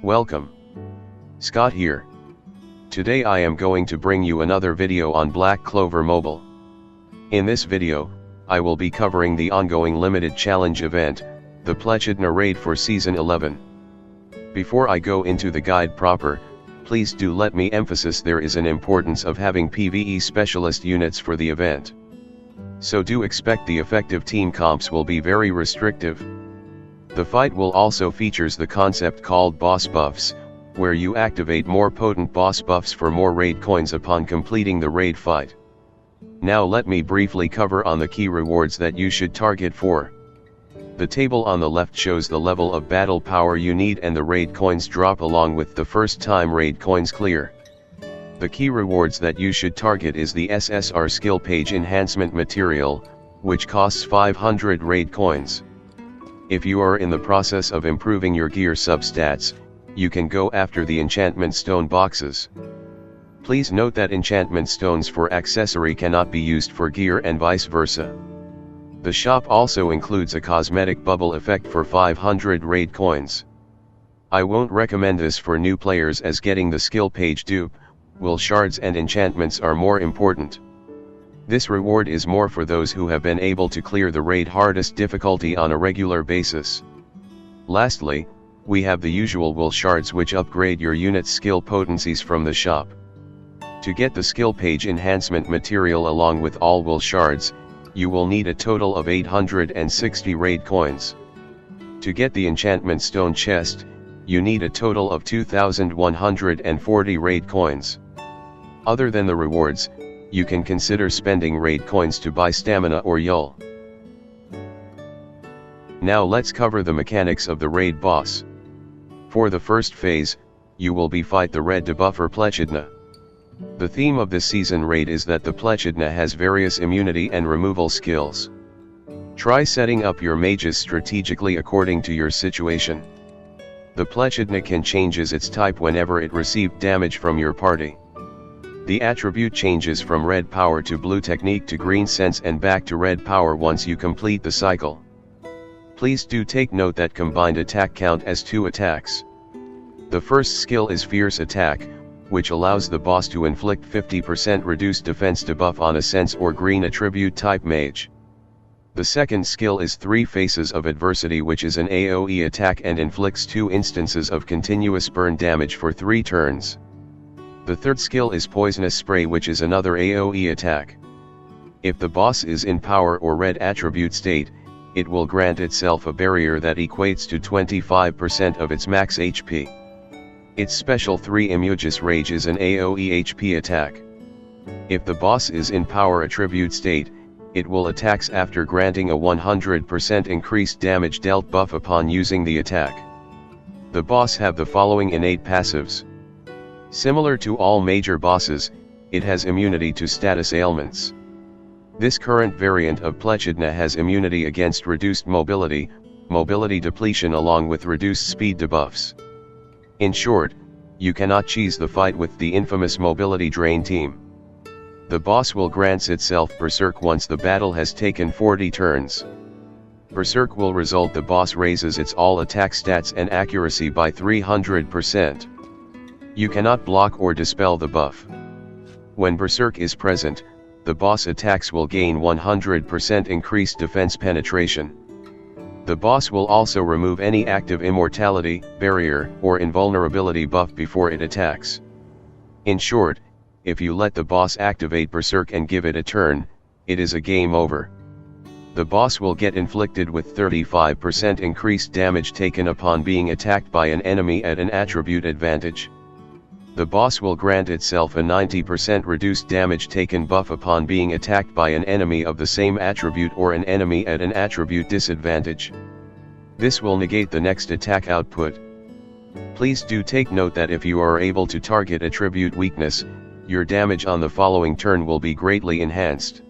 Welcome. Scott here. Today I am going to bring you another video on Black Clover Mobile. In this video, I will be covering the ongoing limited challenge event, the Plaitchidna raid for Season 11. Before I go into the guide proper, please do let me emphasize there is an importance of having PvE specialist units for the event. So do expect the effective team comps will be very restrictive. The fight will also features the concept called boss buffs, where you activate more potent boss buffs for more raid coins upon completing the raid fight. Now let me briefly cover on the key rewards that you should target for. The table on the left shows the level of battle power you need and the raid coins drop along with the first time raid coins clear. The key rewards that you should target is the SSR skill page enhancement material, which costs 500 raid coins. If you are in the process of improving your gear substats, you can go after the enchantment stone boxes. Please note that enchantment stones for accessory cannot be used for gear and vice versa. The shop also includes a cosmetic bubble effect for 500 raid coins. I won't recommend this for new players as getting the skill page dupe, will shards and enchantments are more important. This reward is more for those who have been able to clear the raid hardest difficulty on a regular basis. Lastly, we have the usual will shards which upgrade your unit's skill potencies from the shop. To get the skill page enhancement material along with all will shards, you will need a total of 860 raid coins. To get the enchantment stone chest, you need a total of 2140 raid coins. Other than the rewards, you can consider spending raid coins to buy stamina or yul. Now let's cover the mechanics of the raid boss. For the first phase, you will be fight the red debuffer Plaitchidna. The theme of this season raid is that the Plaitchidna has various immunity and removal skills. Try setting up your mages strategically according to your situation. The Plaitchidna can changes its type whenever it received damage from your party. The attribute changes from red power to blue technique to green sense and back to red power once you complete the cycle. Please do take note that combined attack count as 2 attacks. The first skill is Fierce Attack, which allows the boss to inflict 50% reduced defense debuff on a sense or green attribute type mage. The second skill is 3 Faces of Adversity, which is an AoE attack and inflicts 2 instances of continuous burn damage for 3 turns. The third skill is Poisonous Spray, which is another AoE attack. If the boss is in power or red attribute state, it will grant itself a barrier that equates to 25% of its max HP. Its special 3 Immugis Rage is an AoE HP attack. If the boss is in power attribute state, it will attacks after granting a 100% increased damage dealt buff upon using the attack. The boss have the following innate passives. Similar to all major bosses, it has immunity to status ailments. This current variant of Plaitchidna has immunity against reduced mobility, mobility depletion along with reduced speed debuffs. In short, you cannot cheese the fight with the infamous mobility drain team. The boss will grant itself Berserk once the battle has taken 40 turns. Berserk will result the boss raises its all attack stats and accuracy by 300%. You cannot block or dispel the buff. When Berserk is present, the boss attacks will gain 100% increased defense penetration. The boss will also remove any active immortality, barrier, or invulnerability buff before it attacks. In short, if you let the boss activate Berserk and give it a turn, it is a game over. The boss will get inflicted with 35% increased damage taken upon being attacked by an enemy at an attribute advantage. The boss will grant itself a 90% reduced damage taken buff upon being attacked by an enemy of the same attribute or an enemy at an attribute disadvantage. This will negate the next attack output. Please do take note that if you are able to target attribute weakness, your damage on the following turn will be greatly enhanced.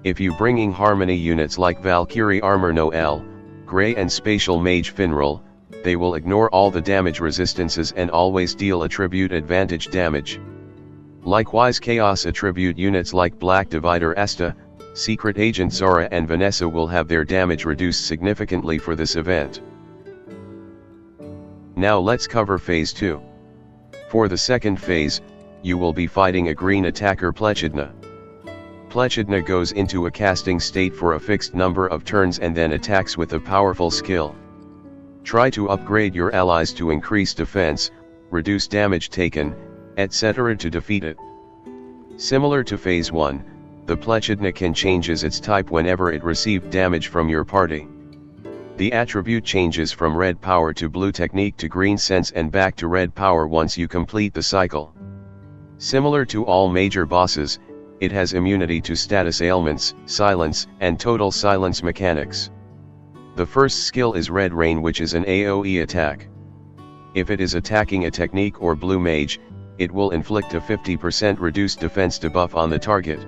If you bringing harmony units like Valkyrie armor Noelle, Grey and Spatial Mage Finral, they will ignore all the damage resistances and always deal attribute advantage damage. Likewise Chaos attribute units like Black Divider Asta, Secret Agent Zora and Vanessa will have their damage reduced significantly for this event. Now let's cover phase 2. For the second phase, you will be fighting a green attacker Plaitchidna. Plaitchidna goes into a casting state for a fixed number of turns and then attacks with a powerful skill. Try to upgrade your allies to increase defense, reduce damage taken, etc. to defeat it. Similar to phase 1, the Plaitchidna can changes its type whenever it received damage from your party. The attribute changes from red power to blue technique to green sense and back to red power once you complete the cycle. Similar to all major bosses, it has immunity to status ailments, silence, and total silence mechanics. The first skill is Red Rain, which is an AoE attack. If it is attacking a technique or blue mage, it will inflict a 50% reduced defense debuff on the target.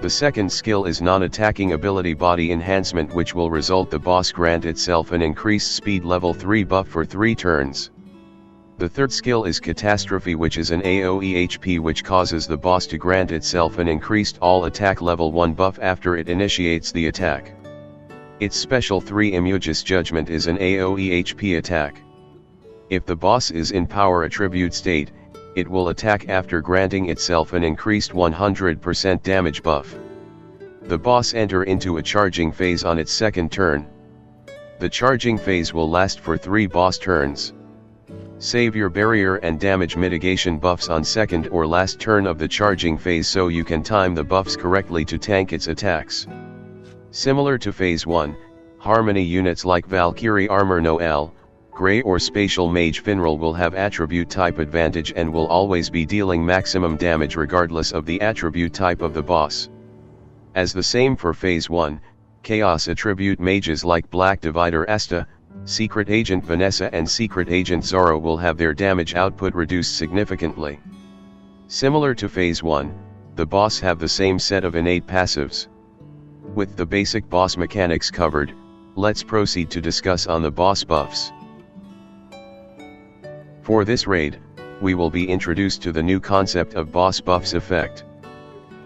The second skill is non-attacking ability Body Enhancement, which will result the boss grant itself an increased speed level 3 buff for 3 turns. The third skill is Catastrophe, which is an AoE HP which causes the boss to grant itself an increased all attack level 1 buff after it initiates the attack. Its special 3 Immugis Judgment is an AoE HP attack. If the boss is in power attribute state, it will attack after granting itself an increased 100% damage buff. The boss enter into a charging phase on its second turn. The charging phase will last for 3 boss turns. Save your barrier and damage mitigation buffs on second or last turn of the charging phase so you can time the buffs correctly to tank its attacks. Similar to phase 1, harmony units like Valkyrie armor Noelle, Grey or Spatial Mage Finral will have attribute type advantage and will always be dealing maximum damage regardless of the attribute type of the boss. As the same for phase 1, Chaos attribute mages like Black Divider Asta, Secret Agent Vanessa and Secret Agent Zora will have their damage output reduced significantly. Similar to phase 1, the boss have the same set of innate passives. With the basic boss mechanics covered, let's proceed to discuss on the boss buffs. For this raid, we will be introduced to the new concept of boss buffs effect.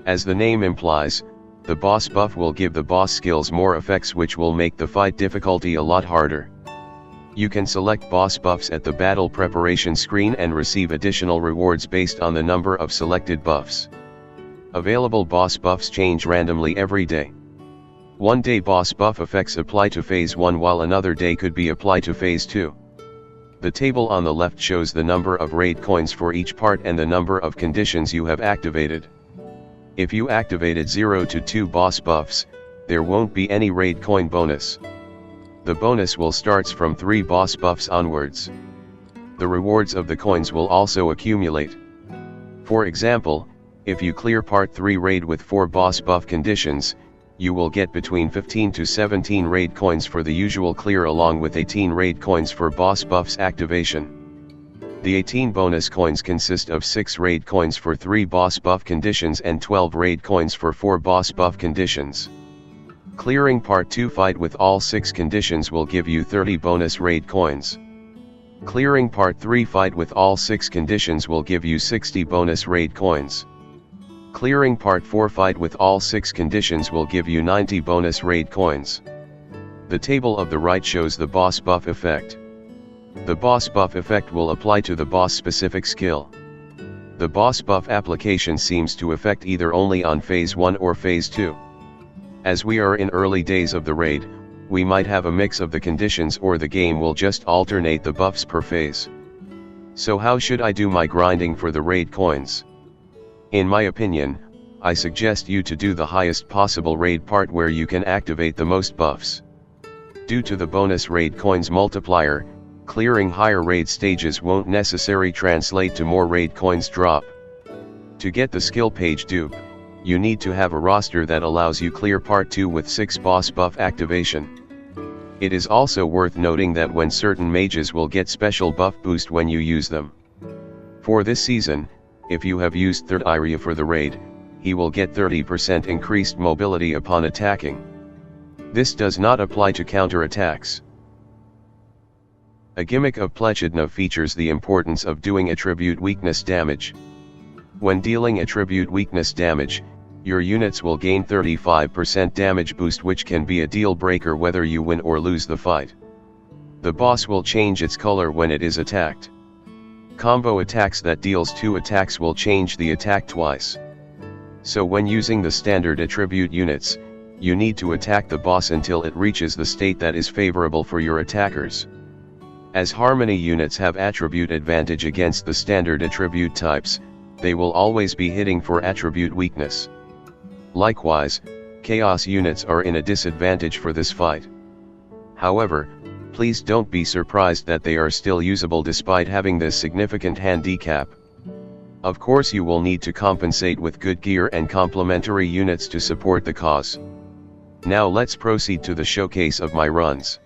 As the name implies, the boss buff will give the boss skills more effects which will make the fight difficulty a lot harder. You can select boss buffs at the battle preparation screen and receive additional rewards based on the number of selected buffs. Available boss buffs change randomly every day. One day boss buff effects apply to phase 1 while another day could be applied to phase 2. The table on the left shows the number of raid coins for each part and the number of conditions you have activated. If you activated 0 to 2 boss buffs, there won't be any raid coin bonus. The bonus will starts from 3 boss buffs onwards. The rewards of the coins will also accumulate. For example, if you clear part 3 raid with 4 boss buff conditions, you will get between 15 to 17 raid coins for the usual clear along with 18 raid coins for boss buffs activation. The 18 bonus coins consist of 6 raid coins for 3 boss buff conditions and 12 raid coins for 4 boss buff conditions. Clearing part 2 fight with all 6 conditions will give you 30 bonus raid coins. Clearing part 3 fight with all 6 conditions will give you 60 bonus raid coins. Clearing part 4 fight with all 6 conditions will give you 90 bonus raid coins. The table of the right shows the boss buff effect. The boss buff effect will apply to the boss specific skill. The boss buff application seems to affect either only on phase 1 or phase 2. As we are in early days of the raid, we might have a mix of the conditions or the game will just alternate the buffs per phase. So how should I do my grinding for the raid coins? In my opinion, I suggest you to do the highest possible raid part where you can activate the most buffs. Due to the bonus raid coins multiplier, clearing higher raid stages won't necessarily translate to more raid coins drop. To get the skill page dupe, you need to have a roster that allows you clear part 2 with 6 boss buff activation. It is also worth noting that when certain mages will get special buff boost when you use them. For this season, if you have used third Eye Rhya for the raid, he will get 30% increased mobility upon attacking. This does not apply to counter attacks. A gimmick of Plaitchidna features the importance of doing attribute weakness damage. When dealing attribute weakness damage, your units will gain 35% damage boost, which can be a deal breaker whether you win or lose the fight. The boss will change its color when it is attacked. Combo attacks that deals 2 attacks will change the attack twice. So when using the standard attribute units, you need to attack the boss until it reaches the state that is favorable for your attackers. As harmony units have attribute advantage against the standard attribute types, they will always be hitting for attribute weakness. Likewise, chaos units are in a disadvantage for this fight. However, please don't be surprised that they are still usable despite having this significant handicap. Of course you will need to compensate with good gear and complementary units to support the cause. Now let's proceed to the showcase of my runs.